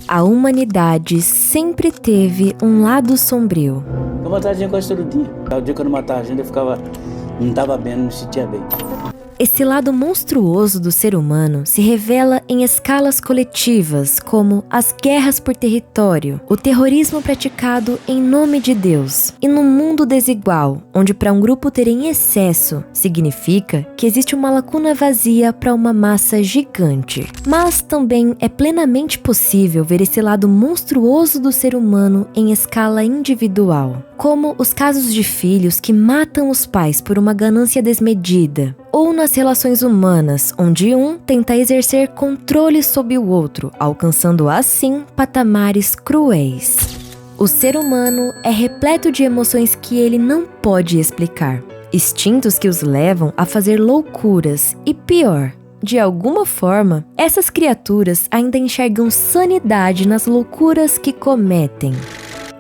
A humanidade sempre teve um lado sombrio. Eu matava a gente quase todo dia. O dia que eu não matava a gente, não estava bem, não me sentia bem. Esse lado monstruoso do ser humano se revela em escalas coletivas, como as guerras por território, o terrorismo praticado em nome de Deus, e no mundo desigual, onde para um grupo ter em excesso significa que existe uma lacuna vazia para uma massa gigante. Mas também é plenamente possível ver esse lado monstruoso do ser humano em escala individual, como os casos de filhos que matam os pais por uma ganância desmedida, ou nas relações humanas, onde um tenta exercer controle sobre o outro, alcançando assim patamares cruéis. O ser humano é repleto de emoções que ele não pode explicar, instintos que os levam a fazer loucuras e pior, de alguma forma, essas criaturas ainda enxergam sanidade nas loucuras que cometem.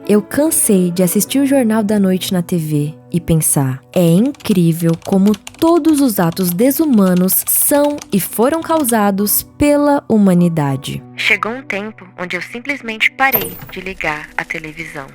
Eu cansei de assistir o Jornal da Noite na TV e pensar, é incrível como todos os atos desumanos são e foram causados pela humanidade. Chegou um tempo onde eu simplesmente parei de ligar a televisão.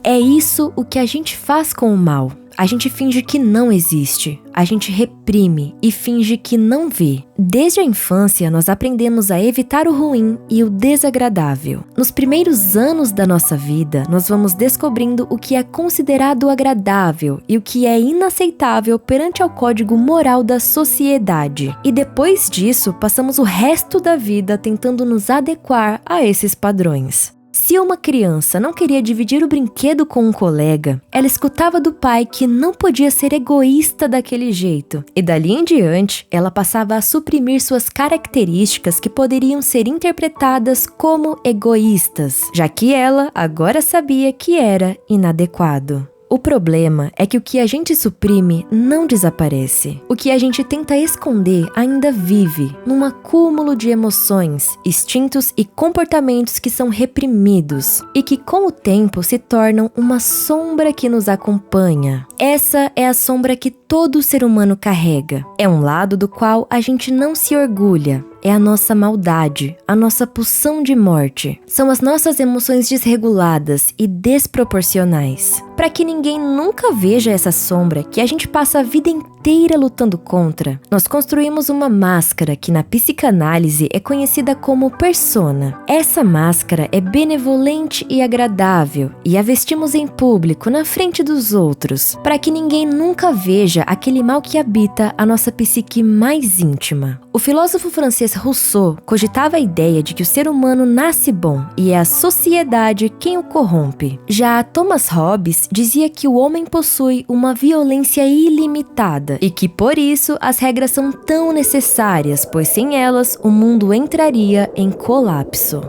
É isso o que a gente faz com o mal. A gente finge que não existe, a gente reprime e finge que não vê. Desde a infância, nós aprendemos a evitar o ruim e o desagradável. Nos primeiros anos da nossa vida, nós vamos descobrindo o que é considerado agradável e o que é inaceitável perante ao código moral da sociedade. E depois disso, passamos o resto da vida tentando nos adequar a esses padrões. Se uma criança não queria dividir o brinquedo com um colega, ela escutava do pai que não podia ser egoísta daquele jeito, e dali em diante, ela passava a suprimir suas características que poderiam ser interpretadas como egoístas, já que ela agora sabia que era inadequado. O problema é que o que a gente suprime não desaparece. O que a gente tenta esconder ainda vive num acúmulo de emoções, instintos e comportamentos que são reprimidos e que com o tempo se tornam uma sombra que nos acompanha. Essa é a sombra que todo ser humano carrega. É um lado do qual a gente não se orgulha. É a nossa maldade, a nossa pulsão de morte. São as nossas emoções desreguladas e desproporcionais. Para que ninguém nunca veja essa sombra que a gente passa a vida inteira lutando contra, nós construímos uma máscara que na psicanálise é conhecida como persona. Essa máscara é benevolente e agradável e a vestimos em público na frente dos outros, para que ninguém nunca veja aquele mal que habita a nossa psique mais íntima. O filósofo francês Rousseau cogitava a ideia de que o ser humano nasce bom e é a sociedade quem o corrompe. Já Thomas Hobbes dizia que o homem possui uma violência ilimitada e que por isso as regras são tão necessárias, pois sem elas o mundo entraria em colapso.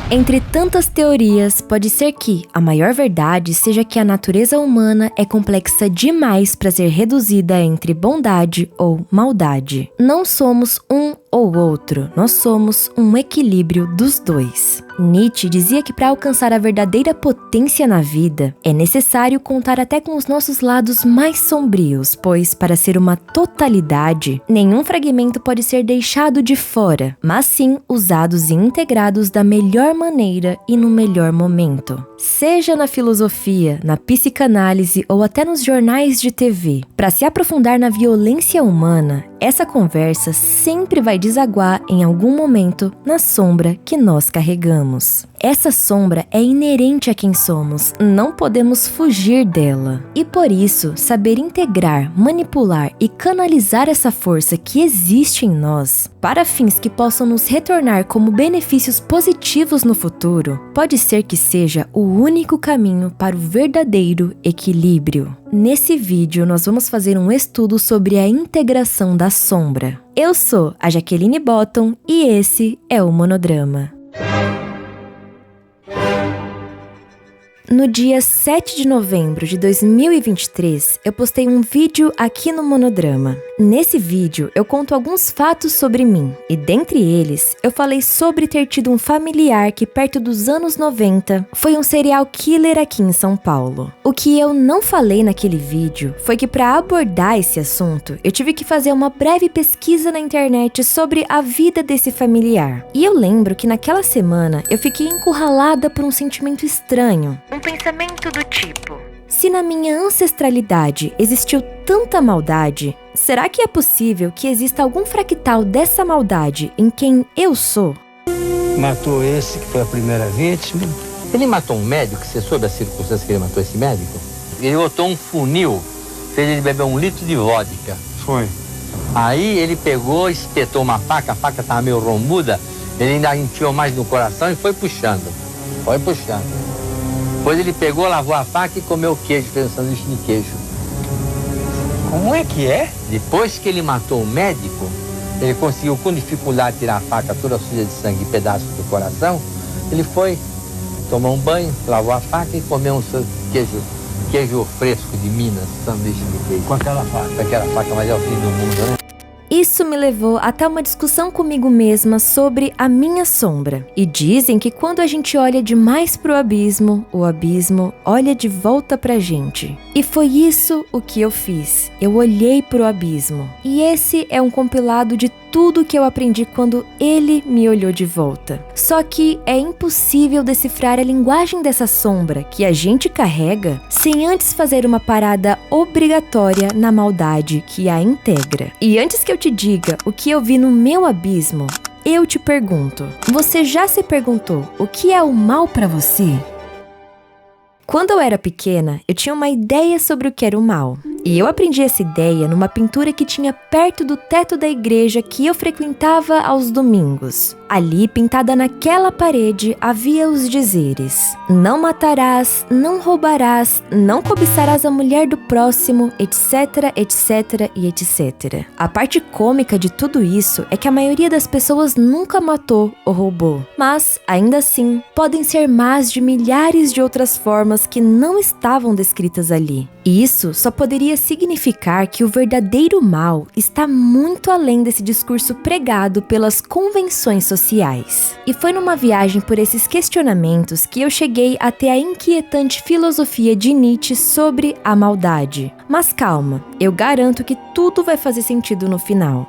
Entre tantas teorias, pode ser que a maior verdade seja que a natureza humana é complexa demais para ser reduzida entre bondade ou maldade. Não somos um ou outro, nós somos um equilíbrio dos dois. Nietzsche dizia que para alcançar a verdadeira potência na vida, é necessário contar até com os nossos lados mais sombrios, pois para ser uma totalidade, nenhum fragmento pode ser deixado de fora, mas sim usados e integrados da melhor maneira e no melhor momento. Seja na filosofia, na psicanálise ou até nos jornais de TV. Para se aprofundar na violência humana, essa conversa sempre vai desaguar em algum momento na sombra que nós carregamos. Essa sombra é inerente a quem somos, não podemos fugir dela. E por isso, saber integrar, manipular e canalizar essa força que existe em nós para fins que possam nos retornar como benefícios positivos no futuro, pode ser que seja o único caminho para o verdadeiro equilíbrio. Nesse vídeo, nós vamos fazer um estudo sobre a integração da sombra. Eu sou a Jaqueline Botton e esse é o Monodrama. No dia 7 de novembro de 2023, eu postei um vídeo aqui no Monodrama. Nesse vídeo, eu conto alguns fatos sobre mim, e dentre eles, eu falei sobre ter tido um familiar que perto dos anos 90 foi um serial killer aqui em São Paulo. O que eu não falei naquele vídeo foi que para abordar esse assunto, eu tive que fazer uma breve pesquisa na internet sobre a vida desse familiar. E eu lembro que naquela semana eu fiquei encurralada por um sentimento estranho. Um pensamento do tipo: se na minha ancestralidade existiu tanta maldade, será que é possível que exista algum fractal dessa maldade em quem eu sou? Matou esse, que foi a primeira vítima. Ele matou um médico, você soube a circunstância que ele matou esse médico? Ele botou um funil, fez ele beber 1 litro de vodka. Foi. Aí ele pegou, espetou uma faca, a faca estava meio rombuda, ele ainda enfiou mais no coração e foi puxando. Foi puxando. Depois ele pegou, lavou a faca e comeu queijo, fez um sanduíche de queijo. Como é que é? Depois que ele matou o médico, ele conseguiu com dificuldade tirar a faca toda suja de sangue e pedaços do coração. Ele foi, tomou um banho, lavou a faca e comeu um queijo fresco de Minas, sanduíche de queijo. Com aquela faca. Com aquela faca, mas é o fim do mundo, né? Isso me levou até uma discussão comigo mesma sobre a minha sombra. E dizem que quando a gente olha demais pro abismo, o abismo olha de volta pra gente. E foi isso o que eu fiz. Eu olhei pro abismo. E esse é um compilado de tudo que eu aprendi quando ele me olhou de volta. Só que é impossível decifrar a linguagem dessa sombra que a gente carrega sem antes fazer uma parada obrigatória na maldade que a integra. E antes que eu te diga o que eu vi no meu abismo, eu te pergunto: você já se perguntou o que é o mal pra você? Quando eu era pequena, eu tinha uma ideia sobre o que era o mal. E eu aprendi essa ideia numa pintura que tinha perto do teto da igreja que eu frequentava aos domingos. Ali, pintada naquela parede, havia os dizeres: não matarás, não roubarás, não cobiçarás a mulher do próximo, etc, etc e etc. A parte cômica de tudo isso é que a maioria das pessoas nunca matou ou roubou. Mas, ainda assim, podem ser más de milhares de outras formas que não estavam descritas ali. E isso só poderia significar que o verdadeiro mal está muito além desse discurso pregado pelas convenções sociais. E foi numa viagem por esses questionamentos que eu cheguei até a inquietante filosofia de Nietzsche sobre a maldade. Mas calma, eu garanto que tudo vai fazer sentido no final.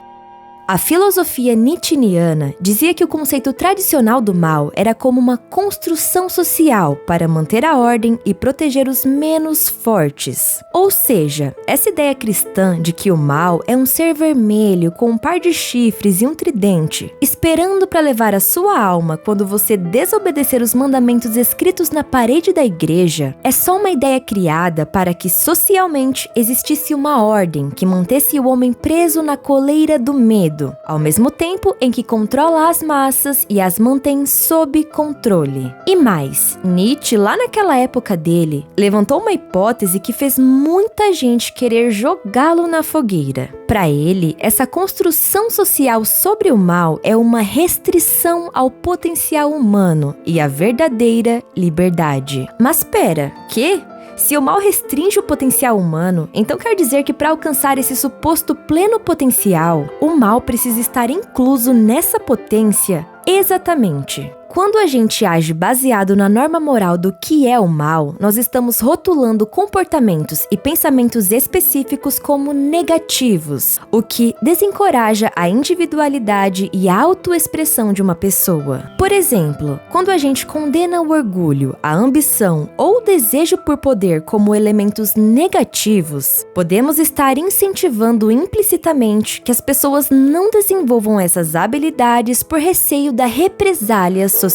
A filosofia nietzschiana dizia que o conceito tradicional do mal era como uma construção social para manter a ordem e proteger os menos fortes. Ou seja, essa ideia cristã de que o mal é um ser vermelho com um par de chifres e um tridente, esperando para levar a sua alma quando você desobedecer os mandamentos escritos na parede da igreja, é só uma ideia criada para que socialmente existisse uma ordem que mantesse o homem preso na coleira do medo, ao mesmo tempo em que controla as massas e as mantém sob controle. E mais, Nietzsche, lá naquela época dele, levantou uma hipótese que fez muita gente querer jogá-lo na fogueira. Para ele, essa construção social sobre o mal é uma restrição ao potencial humano e à verdadeira liberdade. Mas pera, quê? Se o mal restringe o potencial humano, então quer dizer que para alcançar esse suposto pleno potencial, o mal precisa estar incluso nessa potência? Exatamente. Quando a gente age baseado na norma moral do que é o mal, nós estamos rotulando comportamentos e pensamentos específicos como negativos, o que desencoraja a individualidade e a autoexpressão de uma pessoa. Por exemplo, quando a gente condena o orgulho, a ambição ou o desejo por poder como elementos negativos, podemos estar incentivando implicitamente que as pessoas não desenvolvam essas habilidades por receio da represália social.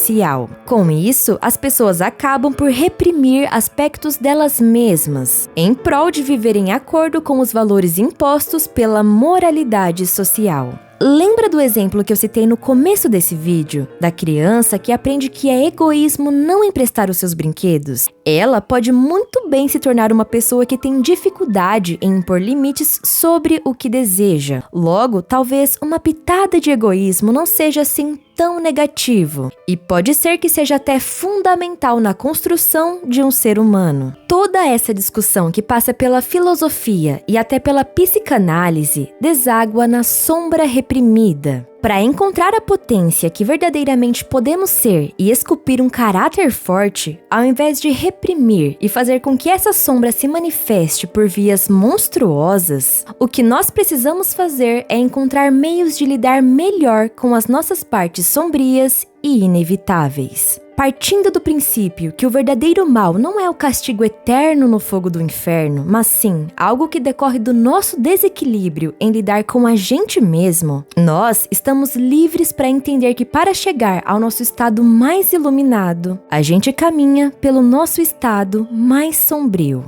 Com isso, as pessoas acabam por reprimir aspectos delas mesmas, em prol de viver em acordo com os valores impostos pela moralidade social. Lembra do exemplo que eu citei no começo desse vídeo, da criança que aprende que é egoísmo não emprestar os seus brinquedos? Ela pode muito bem se tornar uma pessoa que tem dificuldade em impor limites sobre o que deseja. Logo, talvez uma pitada de egoísmo não seja assim tão negativo, e pode ser que seja até fundamental na construção de um ser humano. Toda essa discussão que passa pela filosofia e até pela psicanálise deságua na sombra reprimida. Para encontrar a potência que verdadeiramente podemos ser e esculpir um caráter forte, ao invés de reprimir e fazer com que essa sombra se manifeste por vias monstruosas, o que nós precisamos fazer é encontrar meios de lidar melhor com as nossas partes sombrias e inevitáveis. Partindo do princípio que o verdadeiro mal não é o castigo eterno no fogo do inferno, mas sim algo que decorre do nosso desequilíbrio em lidar com a gente mesmo, nós estamos livres para entender que para chegar ao nosso estado mais iluminado, a gente caminha pelo nosso estado mais sombrio.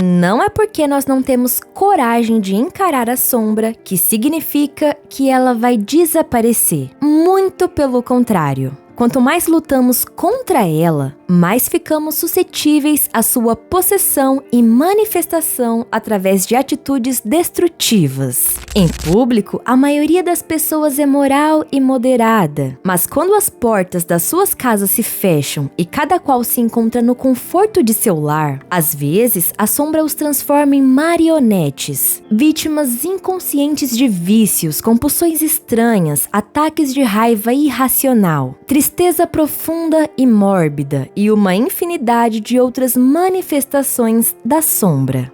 Não é porque nós não temos coragem de encarar a sombra que significa que ela vai desaparecer. Muito pelo contrário. Quanto mais lutamos contra ela, mais ficamos suscetíveis à sua possessão e manifestação através de atitudes destrutivas. Em público, a maioria das pessoas é moral e moderada, mas quando as portas das suas casas se fecham e cada qual se encontra no conforto de seu lar, às vezes a sombra os transforma em marionetes, vítimas inconscientes de vícios, compulsões estranhas, ataques de raiva irracional, tristeza profunda e mórbida e uma infinidade de outras manifestações da sombra.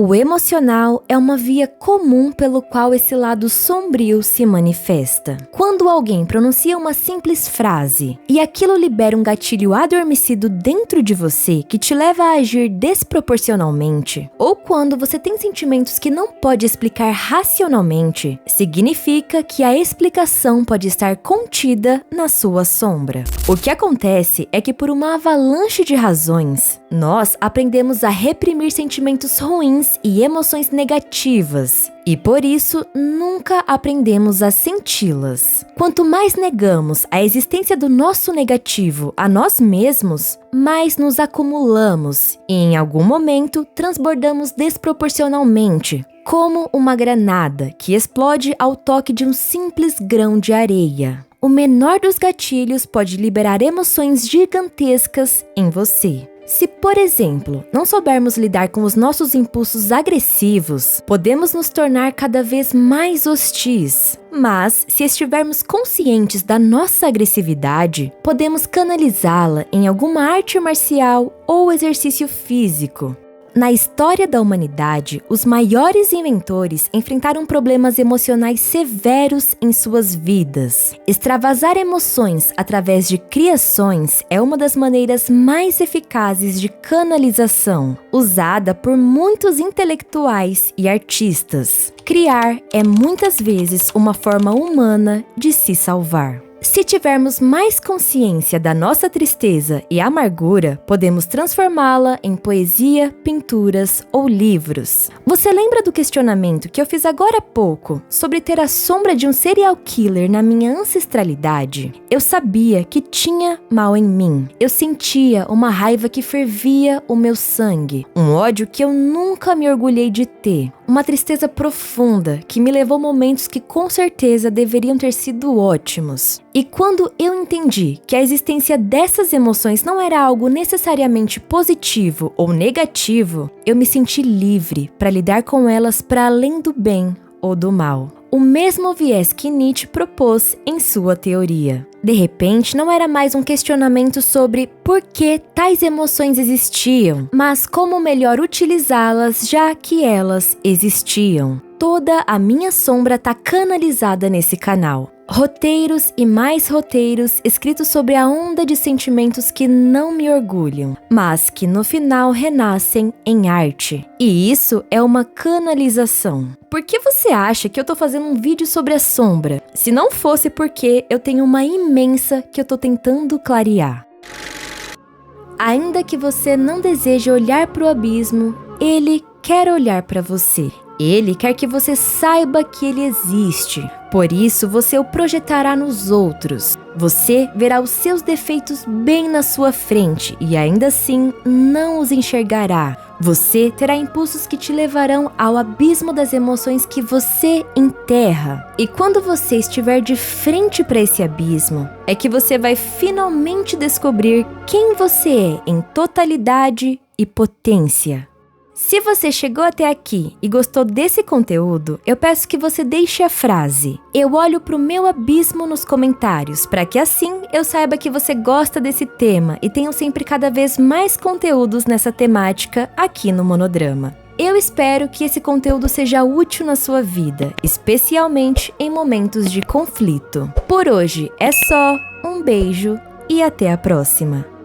O emocional é uma via comum pelo qual esse lado sombrio se manifesta. Quando alguém pronuncia uma simples frase e aquilo libera um gatilho adormecido dentro de você que te leva a agir desproporcionalmente, ou quando você tem sentimentos que não pode explicar racionalmente, significa que a explicação pode estar contida na sua sombra. O que acontece é que por uma avalanche de razões, nós aprendemos a reprimir sentimentos ruins e emoções negativas, e por isso nunca aprendemos a senti-las. Quanto mais negamos a existência do nosso negativo a nós mesmos, mais nos acumulamos e em algum momento transbordamos desproporcionalmente, como uma granada que explode ao toque de um simples grão de areia. O menor dos gatilhos pode liberar emoções gigantescas em você. Se, por exemplo, não soubermos lidar com os nossos impulsos agressivos, podemos nos tornar cada vez mais hostis. Mas, se estivermos conscientes da nossa agressividade, podemos canalizá-la em alguma arte marcial ou exercício físico. Na história da humanidade, os maiores inventores enfrentaram problemas emocionais severos em suas vidas. Extravasar emoções através de criações é uma das maneiras mais eficazes de canalização, usada por muitos intelectuais e artistas. Criar é muitas vezes uma forma humana de se salvar. Se tivermos mais consciência da nossa tristeza e amargura, podemos transformá-la em poesia, pinturas ou livros. Você lembra do questionamento que eu fiz agora há pouco sobre ter a sombra de um serial killer na minha ancestralidade? Eu sabia que tinha mal em mim. Eu sentia uma raiva que fervia o meu sangue, um ódio que eu nunca me orgulhei de ter, uma tristeza profunda que me levou a momentos que com certeza deveriam ter sido ótimos. E quando eu entendi que a existência dessas emoções não era algo necessariamente positivo ou negativo, eu me senti livre para lidar com elas para além do bem ou do mal. O mesmo viés que Nietzsche propôs em sua teoria. De repente, não era mais um questionamento sobre por que tais emoções existiam, mas como melhor utilizá-las já que elas existiam. Toda a minha sombra está canalizada nesse canal. Roteiros e mais roteiros escritos sobre a onda de sentimentos que não me orgulham, mas que no final renascem em arte. E isso é uma canalização. Por que você acha que eu tô fazendo um vídeo sobre a sombra? Se não fosse porque eu tenho uma imensa que eu tô tentando clarear. Ainda que você não deseje olhar para o abismo, ele quer olhar para você. Ele quer que você saiba que ele existe. Por isso, você o projetará nos outros. Você verá os seus defeitos bem na sua frente e ainda assim não os enxergará. Você terá impulsos que te levarão ao abismo das emoções que você enterra. E quando você estiver de frente para esse abismo, é que você vai finalmente descobrir quem você é em totalidade e potência. Se você chegou até aqui e gostou desse conteúdo, eu peço que você deixe a frase "Eu olho pro meu abismo" nos comentários, para que assim eu saiba que você gosta desse tema e tenham sempre cada vez mais conteúdos nessa temática aqui no Monodrama. Eu espero que esse conteúdo seja útil na sua vida, especialmente em momentos de conflito. Por hoje é só, um beijo e até a próxima!